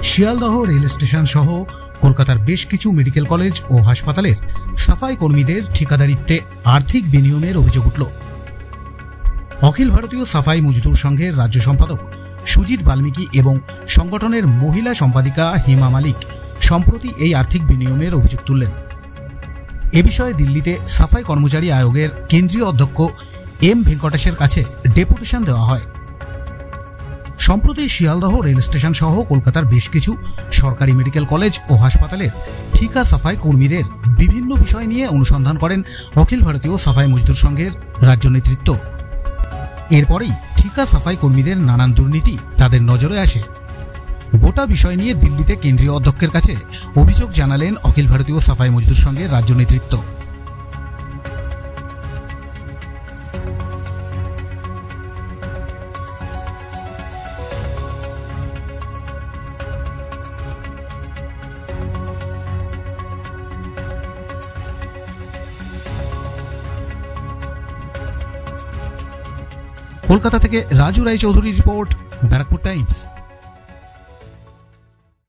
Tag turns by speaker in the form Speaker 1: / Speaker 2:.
Speaker 1: Sealdah rail station সহ কলকাতার বেশ কিছু মেডিকেল কলেজ ও হাসপাতালের সাফাই কর্মীদের ঠিকাদারিত্বে আর্থিক বিনিয়োগের অভিযোগ উঠল। অখিল ভারতীয় সাফাই মজদুর সংঘের রাজ্য সম্পাদক সুজিত বাল্মীকি এবং সংগঠনের মহিলা সম্পাদিকা হিমা মালিক সম্প্রতি এই আর্থিক বিনিয়োগের অভিযোগ তুললেন। এ বিষয়ে দিল্লিতে সাফাই কর্মচারী আয়োগের কেন্দ্রীয় অধ্যক্ষ এম ভেঙ্কটেশের কাছে ডেপুটেশন দেওয়া হয়। সম্প্রতি শিয়ালদহ রেল স্টেশন সহ কলকাতার বেশ কিছু সরকারি মেডিকেল কলেজ ও হাসপাতালের ঠিকা সাফাই কর্মীদের বিভিন্ন বিষয় নিয়ে অনুসন্ধান করেন অখিল ভারতীয় সাফাই মজদুর সংঘের রাজ্য নেতৃত্ব। এরপরেই ঠিকা সাফাই কর্মীদের নানান দুর্নীতি তাদের নজরে আসে। গোটা বিষয় নিয়ে দিল্লিতে কেন্দ্রীয় অধ্যক্ষের কাছে অভিযোগ জানালেন অখিল ভারতীয় সাফাই মজদুর সংঘের রাজ্য নেতৃত্ব। কলকাতা থেকে রাজু রায়চৌধুরী রিপোর্ট, ব্যারাকপুর টাইমস।